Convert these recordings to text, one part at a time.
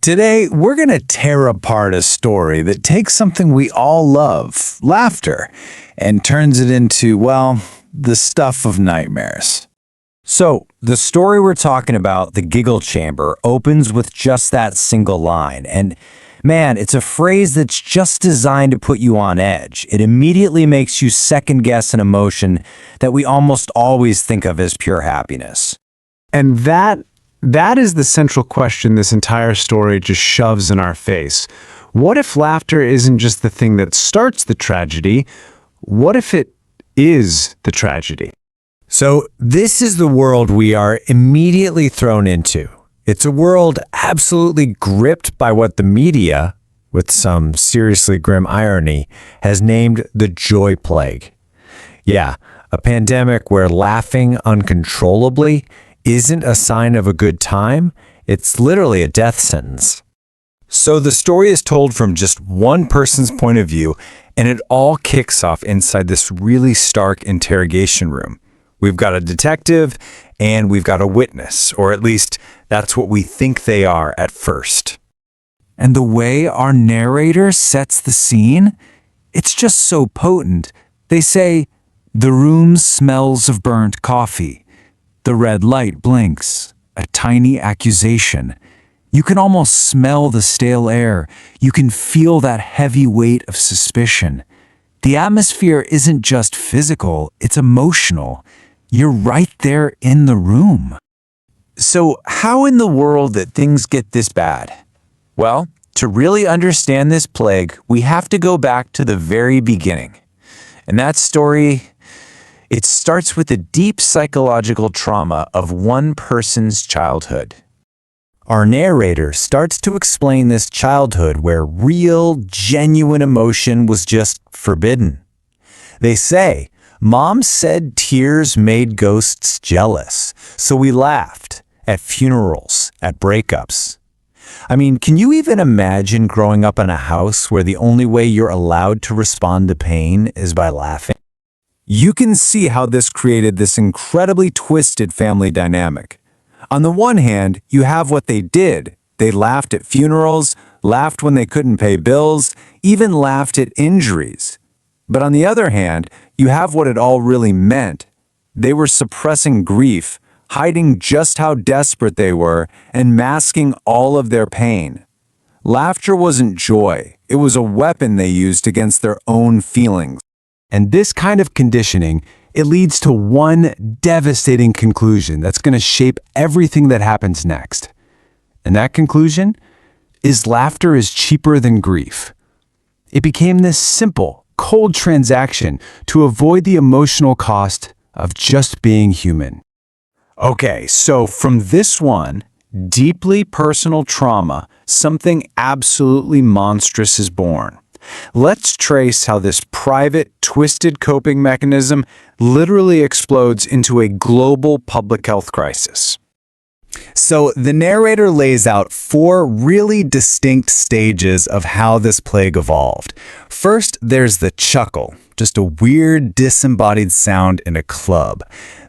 Today, we're going to tear apart a story that takes something we all love, laughter, and turns it into, well, the stuff of nightmares. So, the story we're talking about, the Giggle Chamber, opens with just that single line. And man, it's a phrase that's just designed to put you on edge. It immediately makes you second guess an emotion that we almost always think of as pure happiness. And that is the central question this entire story just shoves in our face. What if laughter isn't just the thing that starts the tragedy? What if it is the tragedy? So this is the world we are immediately thrown into. It's a world absolutely gripped by what the media, with some seriously grim irony, has named the joy plague. Yeah, a pandemic where laughing uncontrollably isn't a sign of a good time, it's literally a death sentence. So the story is told from just one person's point of view, and it all kicks off inside this really stark interrogation room. We've got a detective, and we've got a witness, or at least that's what we think they are at first. And the way our narrator sets the scene, it's just so potent. They say, "The room smells of burnt coffee. The red light blinks, a tiny accusation. You can almost smell the stale air. You can feel that heavy weight of suspicion. The atmosphere isn't just physical, it's emotional. You're right there in the room." So how in the world did things get this bad? Well, to really understand this plague, we have to go back to the very beginning. And that story, it starts with the deep psychological trauma of one person's childhood. Our narrator starts to explain this childhood where real, genuine emotion was just forbidden. They say, "Mom said tears made ghosts jealous, so we laughed at funerals, at breakups." I mean, can you even imagine growing up in a house where the only way you're allowed to respond to pain is by laughing? You can see how this created this incredibly twisted family dynamic. On the one hand, you have what they did. They laughed at funerals, laughed when they couldn't pay bills, even laughed at injuries. But on the other hand, you have what it all really meant. They were suppressing grief, hiding just how desperate they were, and masking all of their pain. Laughter wasn't joy. It was a weapon they used against their own feelings. And this kind of conditioning, it leads to one devastating conclusion that's going to shape everything that happens next. And that conclusion is laughter is cheaper than grief. It became this simple, cold transaction to avoid the emotional cost of just being human. Okay, so from this one, deeply personal trauma, something absolutely monstrous is born. Let's trace how this private, twisted coping mechanism literally explodes into a global public health crisis. So the narrator lays out 4 really distinct stages of how this plague evolved. First, there's the chuckle, just a weird, disembodied sound in a club.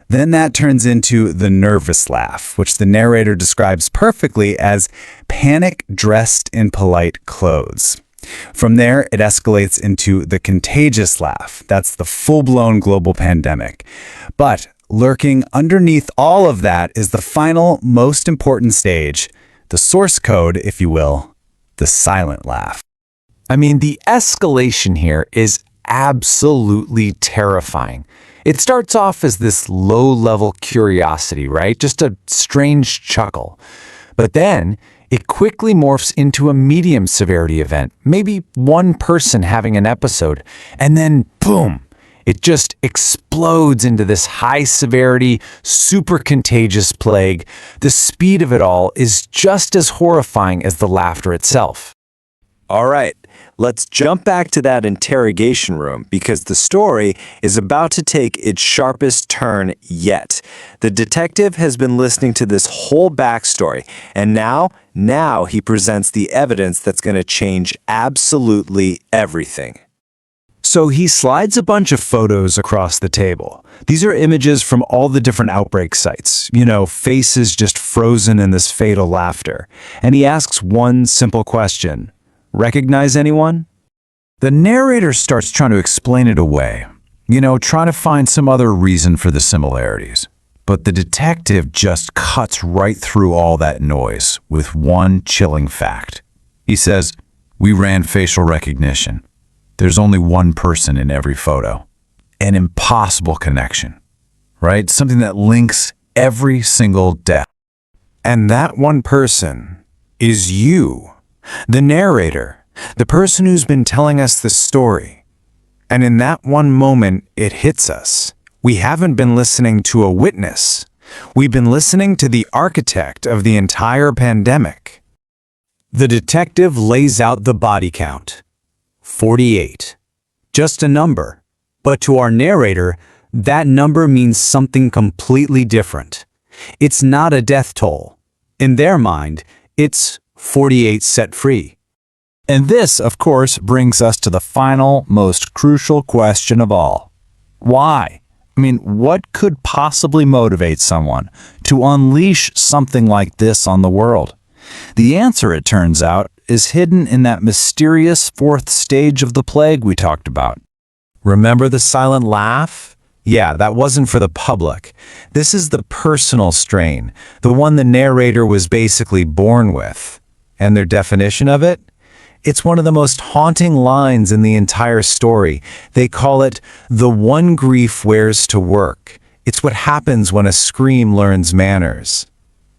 Then that turns into the nervous laugh, which the narrator describes perfectly as panic dressed in polite clothes. From there, it escalates into the contagious laugh. That's the full-blown global pandemic. But lurking underneath all of that is the final, most important stage, the source code, if you will, the silent laugh. I mean, the escalation here is absolutely terrifying. It starts off as this low-level curiosity, right? Just a strange chuckle. But then it quickly morphs into a medium severity event, maybe one person having an episode, and then boom, it just explodes into this high severity, super contagious plague. The speed of it all is just as horrifying as the laughter itself. All right, let's jump back to that interrogation room because the story is about to take its sharpest turn yet. The detective has been listening to this whole backstory, and now he presents the evidence that's going to change absolutely everything. So he slides a bunch of photos across the table. These are images from all the different outbreak sites, faces just frozen in this fatal laughter. And he asks one simple question: recognize anyone? The narrator starts trying to explain it away, trying to find some other reason for the similarities. But the detective just cuts right through all that noise with one chilling fact. He says, "We ran facial recognition. There's only one person in every photo." An impossible connection, right? Something that links every single death. And that one person is you, the narrator, the person who's been telling us the story. And in that one moment, it hits us. We haven't been listening to a witness. We've been listening to the architect of the entire pandemic. The detective lays out the body count. 48. Just a number. But to our narrator, that number means something completely different. It's not a death toll. In their mind, it's 48 set free. And this, of course, brings us to the final, most crucial question of all. Why? What could possibly motivate someone to unleash something like this on the world? The answer, it turns out, is hidden in that mysterious fourth stage of the plague we talked about. Remember the silent laugh? Yeah, that wasn't for the public. This is the personal strain, the one the narrator was basically born with. And their definition of it? It's one of the most haunting lines in the entire story. They call it the one grief wears to work. It's what happens when a scream learns manners.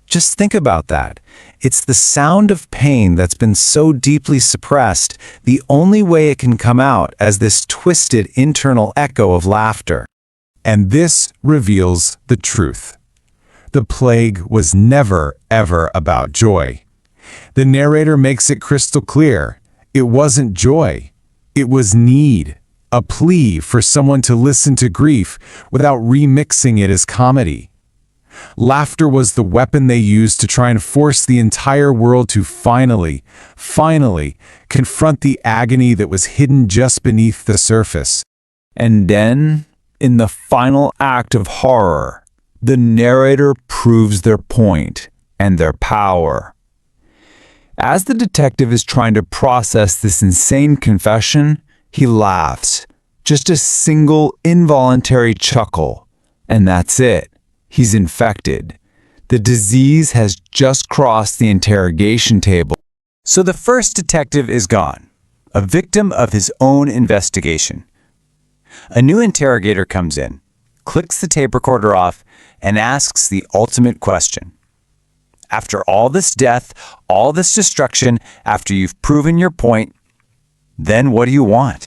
Just think about that. It's the sound of pain that's been so deeply suppressed, the only way it can come out as this twisted internal echo of laughter. And this reveals the truth. The plague was never, ever about joy. The narrator makes it crystal clear. It wasn't joy. It was need, a plea for someone to listen to grief without remixing it as comedy. Laughter was the weapon they used to try and force the entire world to finally confront the agony that was hidden just beneath the surface. And then, in the final act of horror, the narrator proves their point and their power. As the detective is trying to process this insane confession, he laughs. Just a single involuntary chuckle, and that's it. He's infected. The disease has just crossed the interrogation table. So the first detective is gone, a victim of his own investigation. A new interrogator comes in, clicks the tape recorder off, and asks the ultimate question. After all this death, all this destruction, after you've proven your point, then what do you want?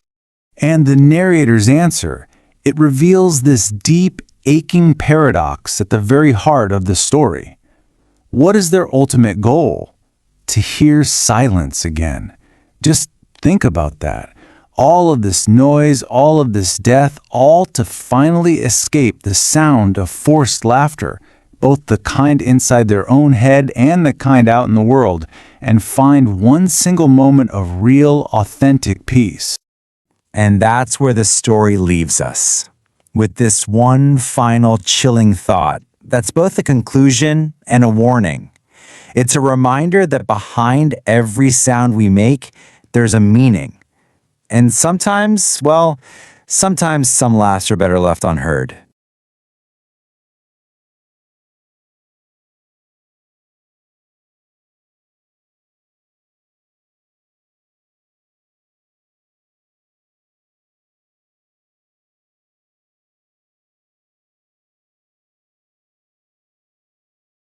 And the narrator's answer, it reveals this deep, aching paradox at the very heart of the story. What is their ultimate goal? To hear silence again. Just think about that. All of this noise, all of this death, all to finally escape the sound of forced laughter, both the kind inside their own head and the kind out in the world, and find one single moment of real, authentic peace. And that's where the story leaves us, with this one final chilling thought that's both a conclusion and a warning. It's a reminder that behind every sound we make, there's a meaning. And sometimes some laughs are better left unheard.